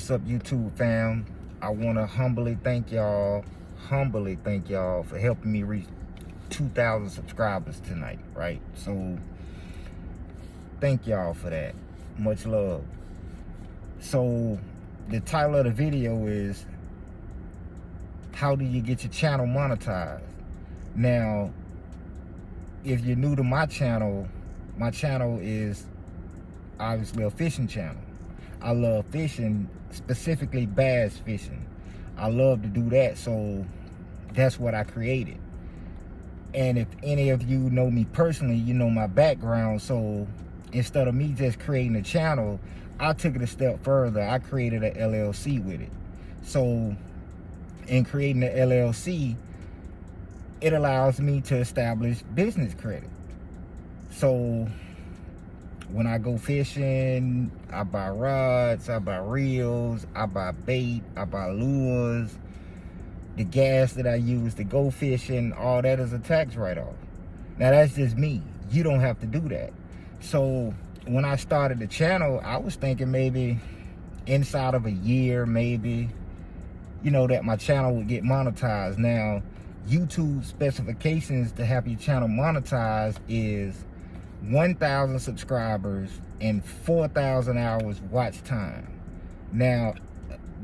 What's up, YouTube fam? I want to humbly thank y'all for helping me reach 2,000 subscribers tonight, right? So thank y'all for that. Much love. So the title of the video is, how do you get your channel monetized? Now, if you're new to my channel is obviously a fishing channel. I love fishing, specifically bass fishing. I love to do that, so that's what I created. And if any of you know me personally, you know my background. So instead of me just creating a channel, I took it a step further. I created an LLC with it. So in creating the LLC, it allows me to establish business credit. So when I go fishing, I buy rods, I buy reels, I buy bait, I buy lures. The gas that I use to go fishing, all that is a tax write-off. Now that's just me. You don't have to do that. So when I started the channel, I was thinking maybe inside of a year, maybe, that my channel would get monetized. Now, YouTube specifications to have your channel monetized is 1,000 subscribers and 4,000 hours watch time. Now,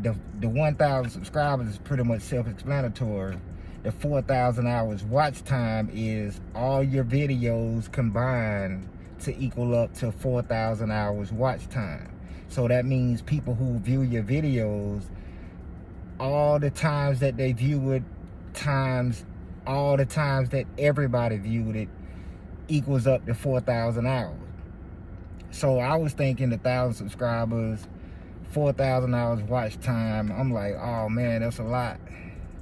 the 1,000 subscribers is pretty much self-explanatory. The 4,000 hours watch time is all your videos combined to equal up to 4,000 hours watch time. So that means people who view your videos, all the times that they view it, times all the times that everybody viewed it, equals up to 4,000 hours. So I was thinking 1,000 subscribers, 4,000 hours watch time. I'm like, oh man, that's a lot.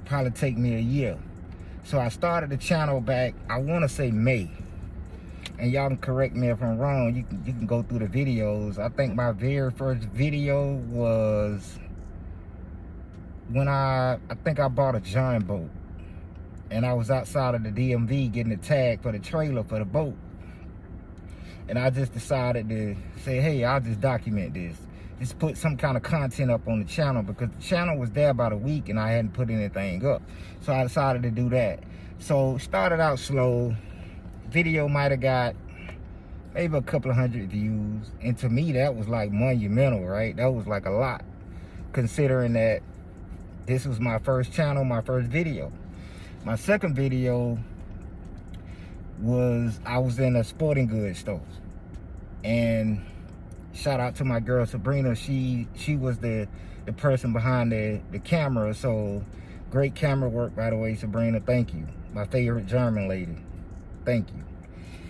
Probably take me a year. So I started the channel back, I want to say May. And y'all can correct me if I'm wrong. You can go through the videos. I think my very first video was when I think I bought a giant boat. And I was outside of the DMV getting a tag for the trailer for the boat. And I just decided to say, hey, I'll just document this. Just put some kind of content up on the channel, because the channel was there about a week and I hadn't put anything up. So I decided to do that. So started out slow. Video might have got maybe a couple of hundred views. And to me, that was like monumental, right? That was like a lot, considering that this was my first channel, my first video. My second video was, I was in a sporting goods store. And shout out to my girl Sabrina. She was the person behind the camera. So great camera work, by the way, Sabrina. Thank you. My favorite German lady. Thank you.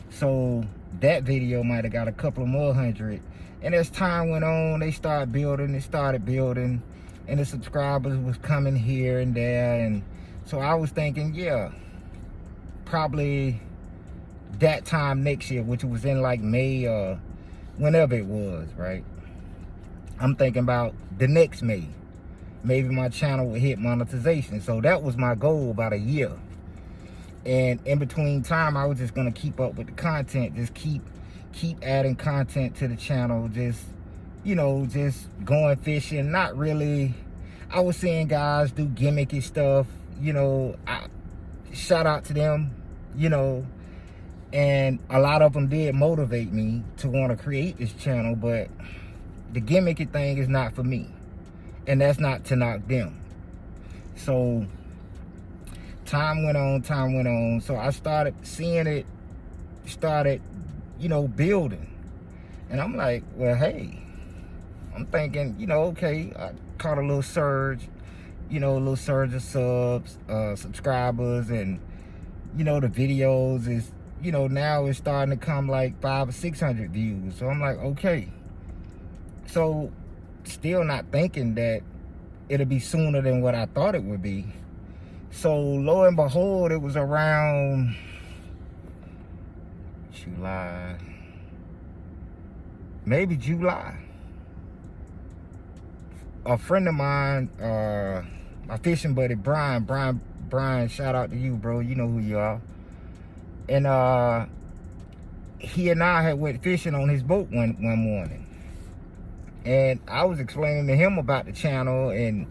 So that video might have got a couple of more hundred. And as time went on, they started building. And the subscribers was coming here and there. And so I was thinking, yeah, probably that time next year, which was in like May or whenever it was, right? I'm thinking about the next May. Maybe my channel would hit monetization. So that was my goal, about a year. And in between time, I was just gonna keep up with the content, just keep adding content to the channel, just just going fishing. Not really, I was seeing guys do gimmicky stuff, shout out to them, and a lot of them did motivate me to want to create this channel, but the gimmicky thing is not for me, and that's not to knock them. So time went on, so I started seeing it, building. And I'm like, well, hey, I'm thinking, okay, I caught a little surge, a little surge of subs, subscribers, and, the videos is, now it's starting to come like 500 or 600 views. So I'm like, okay. So still not thinking that it'll be sooner than what I thought it would be. So lo and behold, it was around July, maybe July. A friend of mine, my fishing buddy, Brian, shout out to you, bro. You know who you are. And he and I had went fishing on his boat one morning. And I was explaining to him about the channel and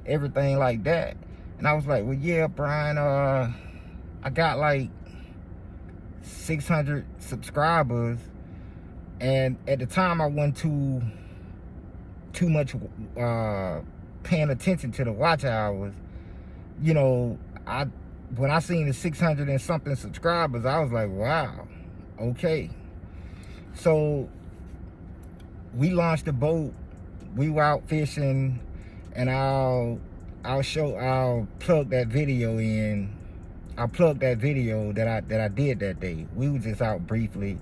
everything like that. And I was like, well, yeah, Brian, I got like 600 subscribers. And at the time, I wasn't too much paying attention to the watch hours. You know, when I seen the 600 and something subscribers, I was like, wow, okay. So we launched the boat. We were out fishing, and I'll plug that video in. I'll plug that video that I did that day. We were just out briefly,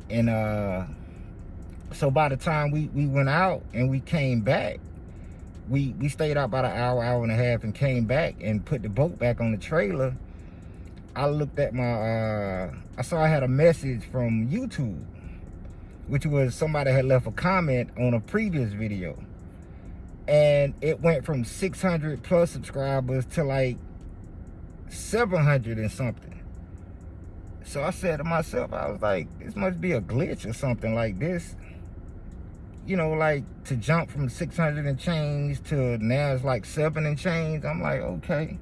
and so by the time we went out and we came back, we stayed out about an hour and a half, and came back and put the boat back on the trailer. I looked at my I saw I had a message from YouTube, which was somebody had left a comment on a previous video, and it went from 600 plus subscribers to like 700 and something. So I said to myself, I was like, this must be a glitch or something like this. You know, like to jump from 600 and change to now it's like 7 and change. I'm like, okay.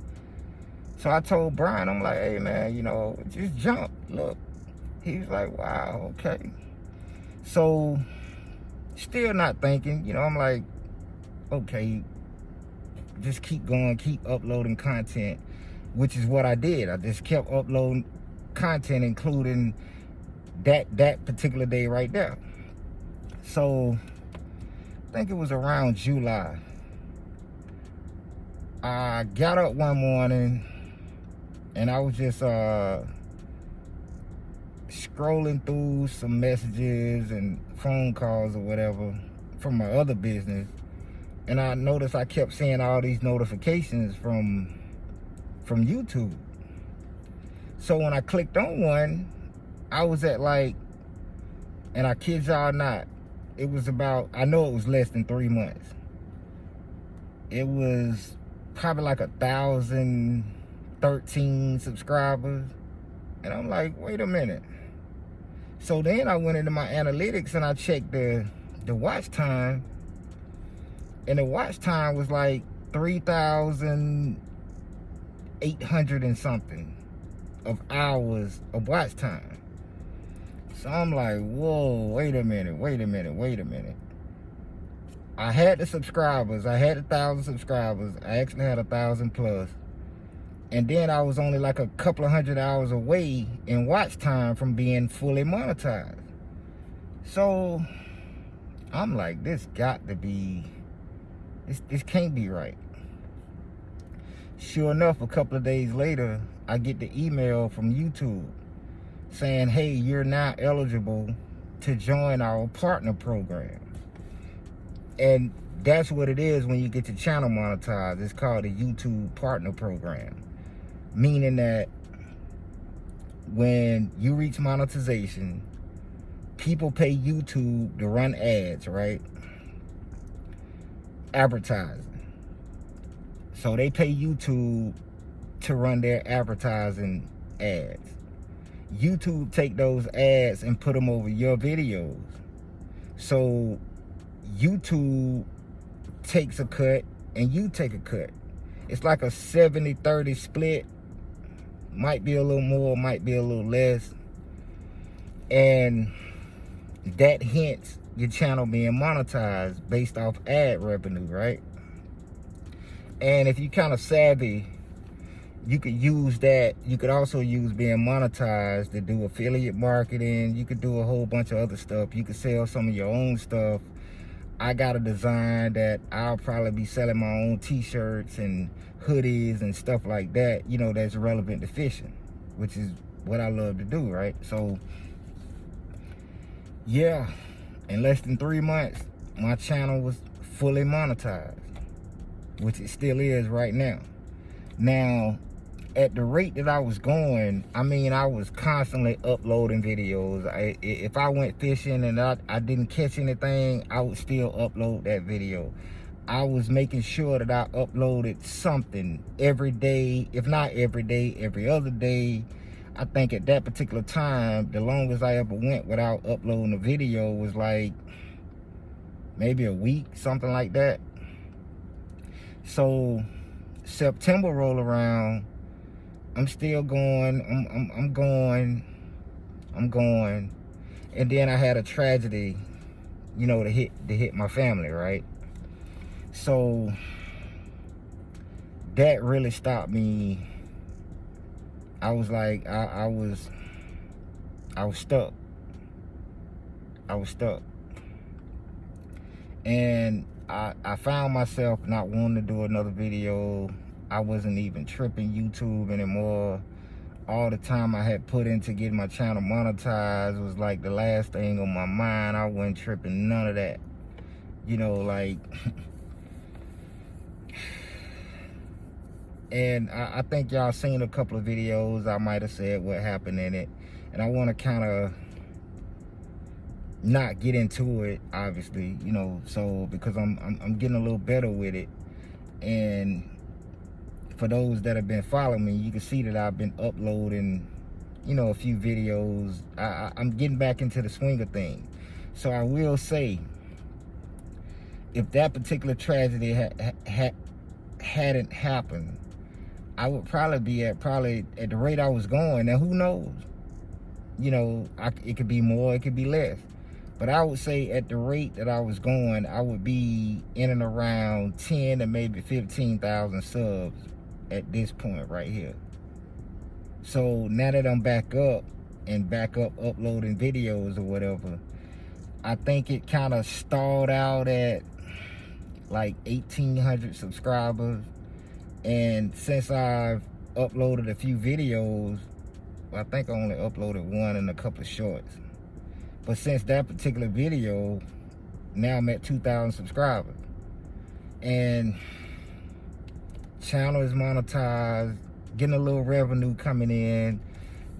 So I told Brian, I'm like, hey man, you know, just jump, look. He was like, wow, okay. So still not thinking, you know, I'm like, okay, just keep going, keep uploading content, which is what I did. I just kept uploading content, including that particular day right there. So I think it was around July. I got up one morning and I was just scrolling through some messages and phone calls or whatever from my other business, and I noticed I kept seeing all these notifications from YouTube. So when I clicked on one, I was at like, and I kid y'all not, it was about, I know it was less than 3 months. It was probably like 1,013 subscribers. And I'm like, wait a minute. So then I went into my analytics and I checked the watch time. And the watch time was like 3,800 and something of hours of watch time. So I'm like, whoa, wait a minute. I had the subscribers. I had 1,000 subscribers. I actually had 1,000 plus. And then I was only like a couple of hundred hours away in watch time from being fully monetized. So I'm like, this got to be, this can't be right. Sure enough, a couple of days later, I get the email from YouTube saying, hey, you're now eligible to join our partner program. And that's what it is when you get your channel monetized. It's called a YouTube partner program. Meaning that when you reach monetization, people pay YouTube to run ads, right? Advertising. So they pay YouTube to run their advertising ads. YouTube take those ads and put them over your videos. So YouTube takes a cut and you take a cut. It's like a 70-30 split. Might be a little more, might be a little less. And that hints your channel being monetized based off ad revenue, right? And if you kind of savvy, you could use that. You could also use being monetized to do affiliate marketing. You could do a whole bunch of other stuff. You could sell some of your own stuff. I got a design that I'll probably be selling my own t-shirts and hoodies and stuff like that, you know, that's relevant to fishing, which is what I love to do, right? So yeah, in less than 3 months, my channel was fully monetized, which it still is right now. Now, at the rate that I was going, I mean, I was constantly uploading videos. If I went fishing and I didn't catch anything, I would still upload that video. I was making sure that I uploaded something every day, if not every day, every other day. I think at that particular time, the longest I ever went without uploading a video was like maybe a week, something like that. So September roll around, I'm still going, I'm going, and then I had a tragedy, you know, to hit my family, right? So that really stopped me. I was like, I was stuck. I was stuck. And I found myself not wanting to do another video. I wasn't even tripping YouTube anymore. All the time I had put into getting my channel monetized was like the last thing on my mind. I wasn't tripping none of that. You know, like, and I think y'all seen a couple of videos. I might have said what happened in it. And I want to kind of not get into it, obviously, you know, so because I'm getting a little better with it. And for those that have been following me, you can see that I've been uploading, you know, a few videos. I'm getting back into the swing of things. So I will say, if that particular tragedy hadn't happened, I would probably be at the rate I was going. Now, who knows? You know, it could be more, it could be less. But I would say at the rate that I was going, I would be in and around 10 to maybe 15,000 subs at this point right here. So now that I'm back up uploading videos or whatever, I think it kind of stalled out at like 1,800 subscribers. And since I've uploaded a few videos, I think I only uploaded one and a couple of shorts. But since that particular video, now I'm at 2,000 subscribers. And channel is monetized, getting a little revenue coming in.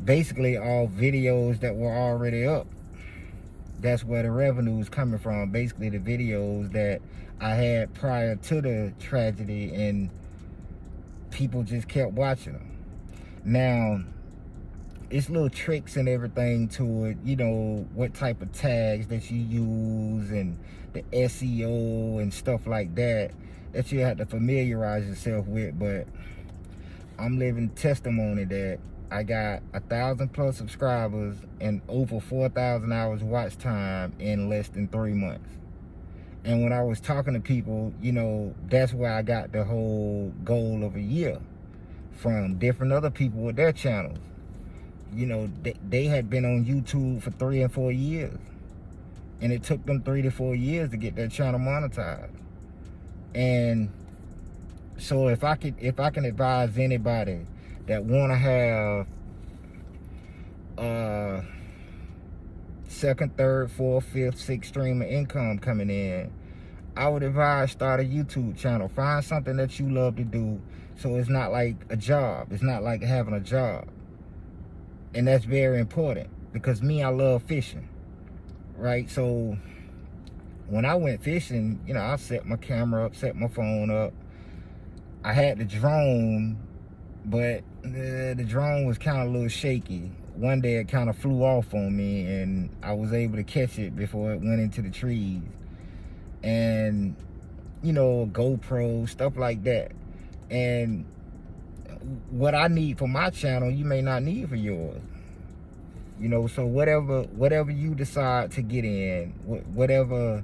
Basically all videos that were already up. That's where the revenue is coming from. Basically the videos that I had prior to the tragedy, and people just kept watching them. Now, it's little tricks and everything to it, you know, what type of tags that you use and the SEO and stuff like that you have to familiarize yourself with. But I'm living testimony that I got 1,000+ subscribers and over 4,000 hours watch time in less than 3 months. And when I was talking to people, you know, that's where I got the whole goal of a year from different other people with their channels. You know, they had been on YouTube for 3 and 4 years, and it took them 3 to 4 years to get their channel monetized. And so if I can advise anybody that want to have second, third, fourth, fifth, sixth stream of income coming in, I would advise start a YouTube channel. Find something that you love to do, so it's not like a job. It's not like having a job. And that's very important, because me, I love fishing, right? So when I went fishing, you know, I set my camera up, set my phone up. I had the drone, but the drone was kind of a little shaky. One day it kind of flew off on me, and I was able to catch it before it went into the trees. And, you know, GoPro, stuff like that. And what I need for my channel, you may not need for yours. You know, so whatever you decide to get in, whatever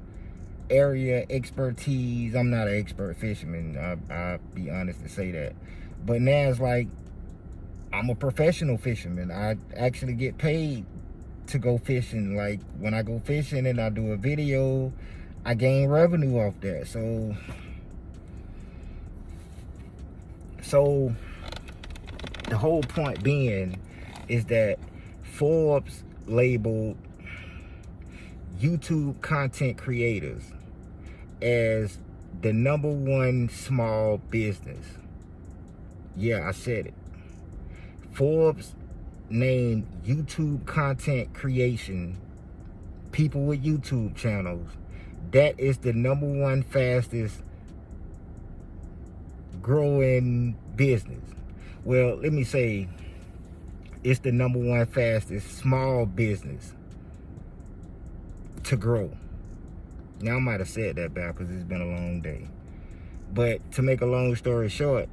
area expertise. I'm not an expert fisherman, I'll be honest to say that. But now it's like, I'm a professional fisherman. I actually get paid to go fishing. Like, when I go fishing and I do a video, I gain revenue off that. So the whole point being is that Forbes labeled YouTube content creators as the #1 small business. Yeah, I said it. Forbes named YouTube content creation, people with YouTube channels, that is the #1 fastest growing business. Well, let me say, it's the #1 fastest small business to grow. Now, I might have said that backwards. It's been a long day. But to make a long story short,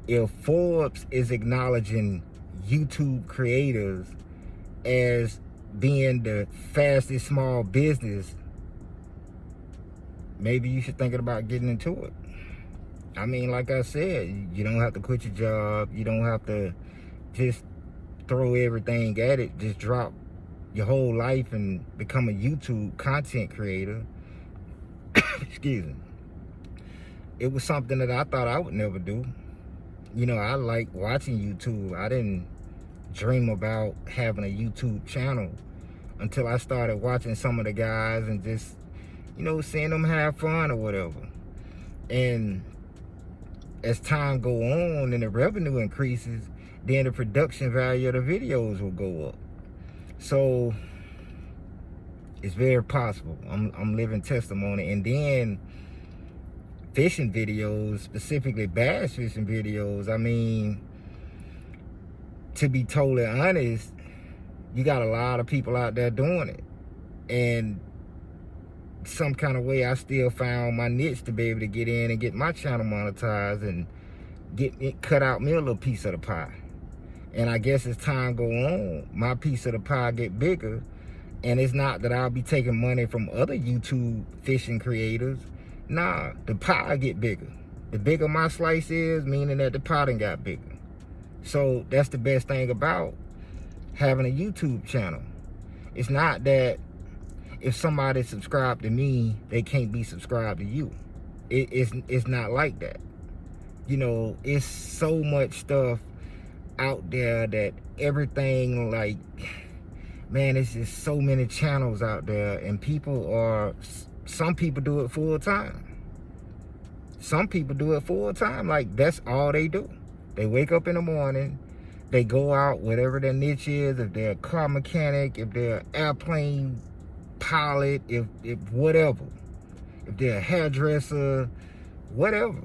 if Forbes is acknowledging YouTube creators as being the fastest small business, maybe you should think about getting into it. I mean, like I said, you don't have to quit your job. You don't have to just throw everything at it. Just drop your whole life and become a YouTube content creator. Excuse me. It was something that I thought I would never do. You know, I like watching YouTube. I didn't dream about having a YouTube channel until I started watching some of the guys and just, you know, seeing them have fun or whatever. And as time go on and the revenue increases, then the production value of the videos will go up. So it's very possible. I'm living testimony. And then fishing videos, specifically bass fishing videos, I mean, to be totally honest, you got a lot of people out there doing it. And some kind of way I still found my niche to be able to get in and get my channel monetized and get it, cut out me a little piece of the pie. And I guess as time go on, my piece of the pie get bigger. And it's not that I'll be taking money from other YouTube fishing creators. Nah, the pie get bigger. The bigger my slice is, meaning that the pie done got bigger. So that's the best thing about having a YouTube channel. It's not that if somebody subscribed to me, they can't be subscribed to you. It's not like that. You know, it's so much stuff out there that everything, like, man, it's just so many channels out there, and some people do it full time. Some people do it full time. Like, that's all they do. They wake up in the morning, they go out, whatever their niche is, if they're a car mechanic, if they're an airplane pilot, if whatever, if they're a hairdresser, whatever.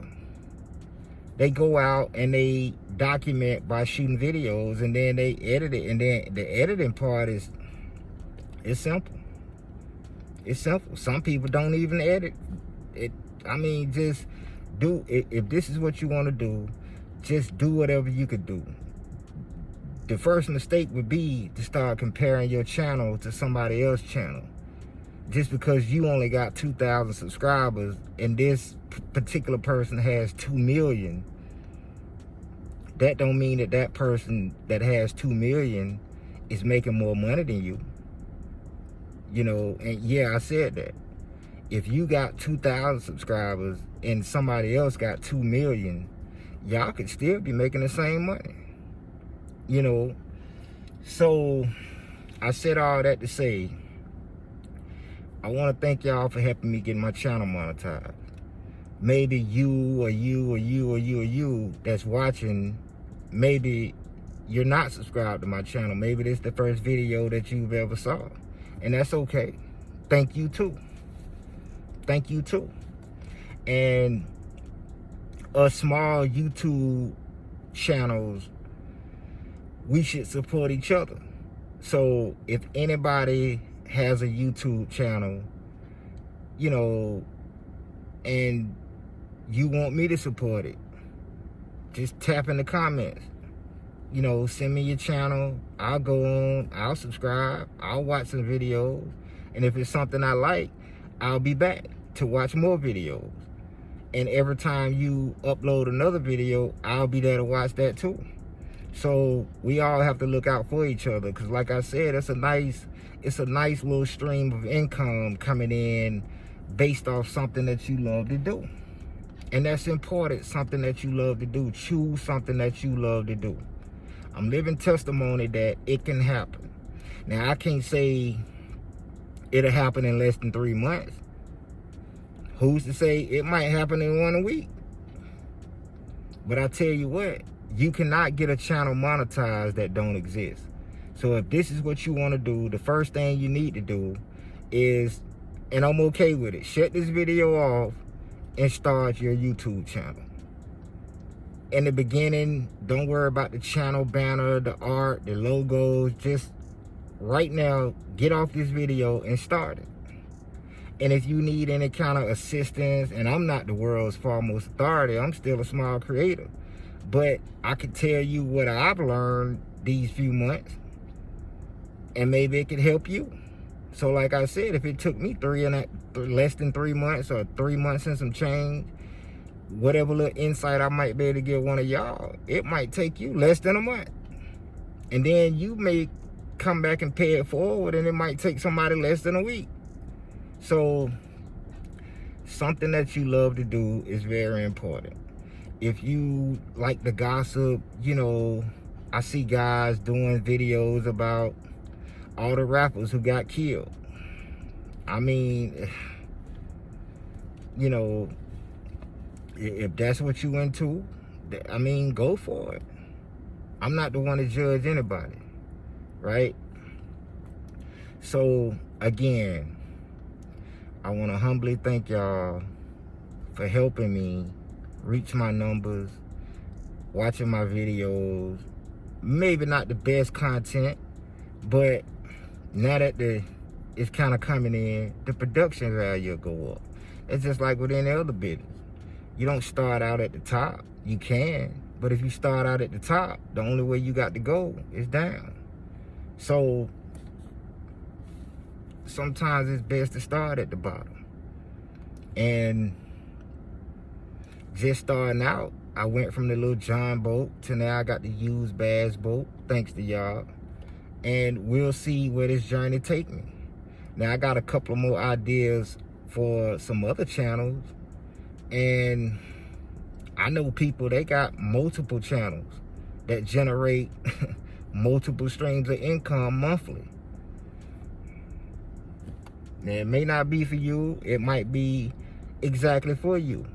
They go out and they document by shooting videos, and then they edit it. And then the editing part is simple. It's simple. Some people don't even edit it. I mean, just do it. If this is what you want to do, just do whatever you could do. The first mistake would be to start comparing your channel to somebody else's channel. Just because you only got 2,000 subscribers and this particular person has 2 million, that don't mean that that person that has 2 million is making more money than you. You know, and yeah, I said that. If you got 2,000 subscribers and somebody else got 2 million, y'all could still be making the same money. You know, so I said all that to say, I want to thank y'all for helping me get my channel monetized. Maybe you or you or you or you or you that's watching, maybe you're not subscribed to my channel. Maybe this is the first video that you've ever saw. And that's okay. Thank you too. Thank you too. And us small YouTube channels, we should support each other. So if anybody has a YouTube channel, you know, and you want me to support it, just tap in the comments. You know, send me your channel. I'll go on, I'll subscribe, I'll watch some videos. And if it's something I like, I'll be back to watch more videos. And every time you upload another video, I'll be there to watch that too. So we all have to look out for each other, because like I said, it's a nice little stream of income coming in based off something that you love to do. And that's important, something that you love to do. Choose something that you love to do. I'm living testimony that it can happen. Now, I can't say it'll happen in less than 3 months. Who's to say it might happen in 1 week? But I tell you what, you cannot get a channel monetized that don't exist. So if this is what you want to do, the first thing you need to do is, and I'm okay with it, shut this video off and start your YouTube channel. In the beginning, don't worry about the channel banner, the art, the logos. Just right now, get off this video and start it. And if you need any kind of assistance, and I'm not the world's foremost authority, I'm still a small creator, but I can tell you what I've learned these few months, and maybe it could help you. So like I said, if it took me less than 3 months, or 3 months and some change, whatever little insight I might be able to give one of y'all, it might take you less than a month. And then you may come back and pay it forward, and it might take somebody less than a week. So something that you love to do is very important. If you like the gossip, you know, I see guys doing videos about all the rappers who got killed. I mean, you know, if that's what you into, I mean, go for it. I'm not the one to judge anybody, right? So again, I want to humbly thank y'all for helping me reach my numbers, watching my videos. Maybe not the best content, but now that it's kind of coming in, the production value will go up. It's just like with any other business. You don't start out at the top. You can, but if you start out at the top, the only way you got to go is down. So sometimes it's best to start at the bottom. And just starting out, I went from the little John boat to now I got the used bass boat, thanks to y'all. And we'll see where this journey take me. Now I got a couple of more ideas for some other channels, and I know people, they got multiple channels that generate multiple streams of income monthly. Now, it may not be for you, it might be exactly for you.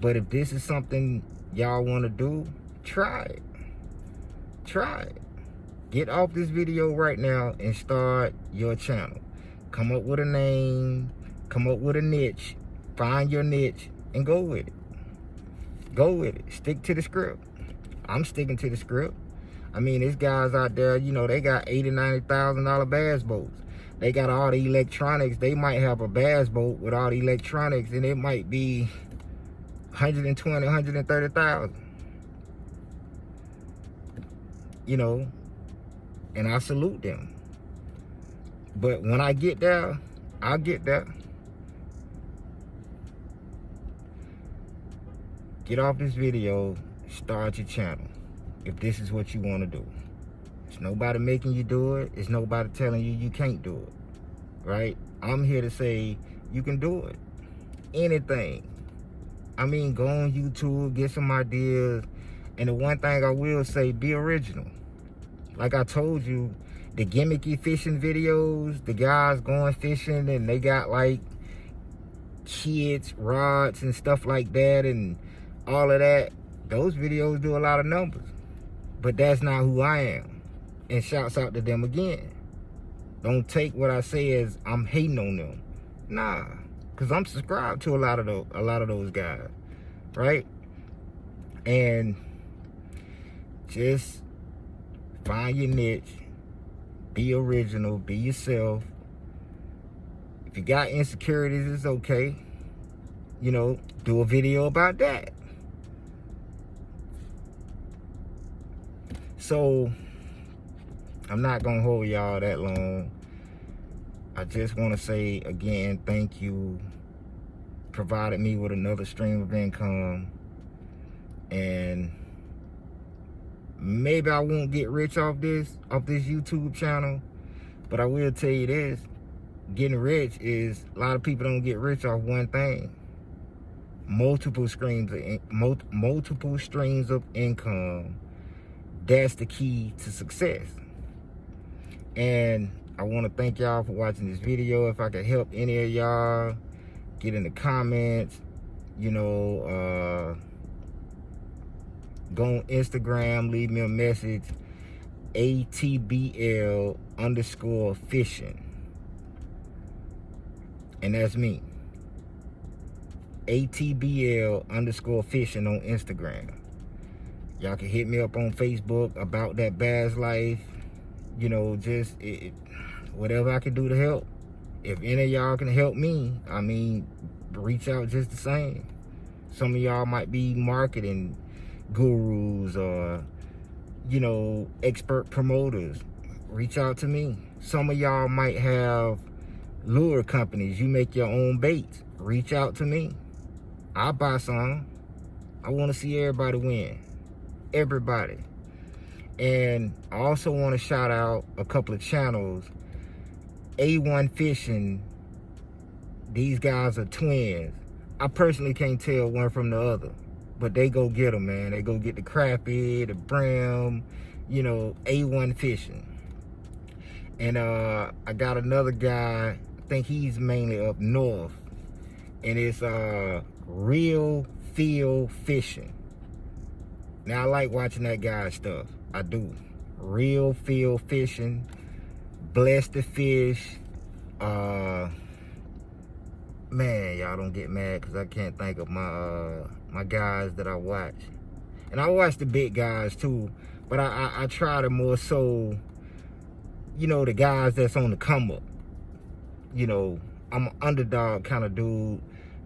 But if this is something y'all want to do, try it. Try it. Get off this video right now and start your channel. Come up with a name, come up with a niche, find your niche, and go with it. Go with it. Stick to the script. I'm sticking to the script. I mean, there's guys out there, you know, they got $80,000, $90,000 bass boats. They got all the electronics. They might have a bass boat with all the electronics, and it might be 120, 130,000. You know, and I salute them. But when I get there, I'll get there. Get off this video, start your channel, if this is what you want to do. It's nobody making you do it. It's nobody telling you you can't do it, right? I'm here to say you can do it. Anything. I mean, go on YouTube, get some ideas. And the one thing I will say, be original. Like I told you, the gimmicky fishing videos, the guys going fishing and they got like kids, rods and stuff like that and all of that, those videos do a lot of numbers. But that's not who I am. And shouts out to them again. Don't take what I say as I'm hating on them. Nah, because I'm subscribed to a lot of those guys, right? And just find your niche, be original, be yourself. If you got insecurities, it's okay. You know, do a video about that. So, I'm not gonna hold y'all that long. I just want to say again, thank you. Provided me with another stream of income. And maybe I won't get rich off this YouTube channel, but I will tell you this, getting rich is, a lot of people don't get rich off one thing. Multiple streams of income. That's the key to success. And I want to thank y'all for watching this video. If I could help any of y'all, get in the comments, you know, go on Instagram, leave me a message, ATBL_fishing. And that's me. ATBL_fishing on Instagram. Y'all can hit me up on Facebook about that bass life. You know, just whatever I can do to help. If any of y'all can help me, I mean, reach out just the same. Some of y'all might be marketing gurus or, you know, expert promoters. Reach out to me. Some of y'all might have lure companies. You make your own baits. Reach out to me. I'll buy some. I want to see everybody win. Everybody. And I also want to shout out a couple of channels. A1 Fishing. These guys are twins. I personally can't tell one from the other, but they go get them, man. They go get the crappie, the brim, you know, A1 Fishing. And I got another guy, I think he's mainly up north, and it's Real Feel Fishing. Now I like watching that guy's stuff. I do. Real Feel Fishing, Bless the Fish. Man, y'all don't get mad because I can't think of my guys that I watch. And I watch the big guys too, but I try to more so, you know, the guys that's on the come up. You know, I'm an underdog kind of dude,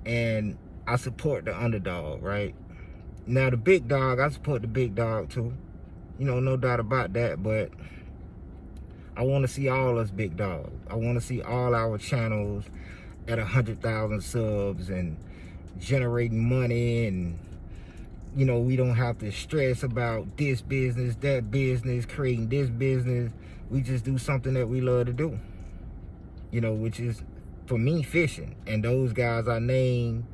and I support the underdog, right? Now the big dog, I support the big dog too. You know, no doubt about that, but I want to see all us big dogs. I want to see all our channels at 100,000 subs and generating money, and you know, we don't have to stress about this business, that business, creating this business. We just do something that we love to do, you know, which is, for me, fishing. And those guys I named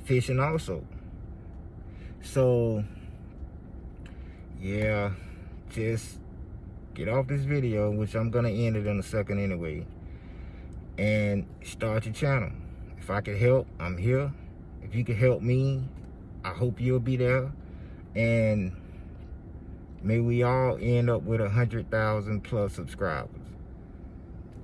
fishing also. So yeah, just get off this video, which I'm gonna end it in a second anyway, and start your channel. If I can help, I'm here. If you can help me, I hope you'll be there. And may we all end up with 100,000 plus subscribers.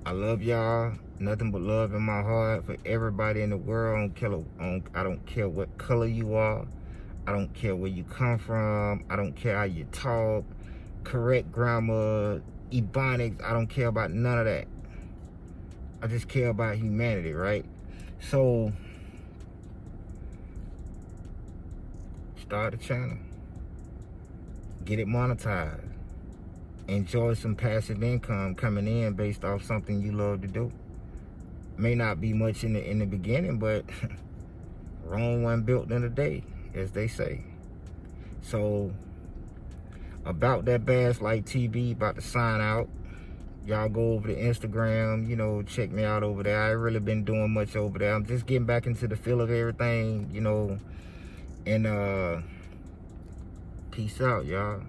I love y'all. Nothing but love in my heart for everybody in the world. I don't care what color you are. I don't care where you come from. I don't care how you talk. Correct grammar, ebonics. I don't care about none of that. I just care about humanity, right? So, start a channel. Get it monetized. Enjoy some passive income coming in based off something you love to do. May not be much in the beginning, but Rome wasn't built in a day, as they say. So, about that Bass Life TV, about to sign out. Y'all go over to Instagram, you know, check me out over there. I ain't really been doing much over there. I'm just getting back into the feel of everything, you know. And peace out, y'all.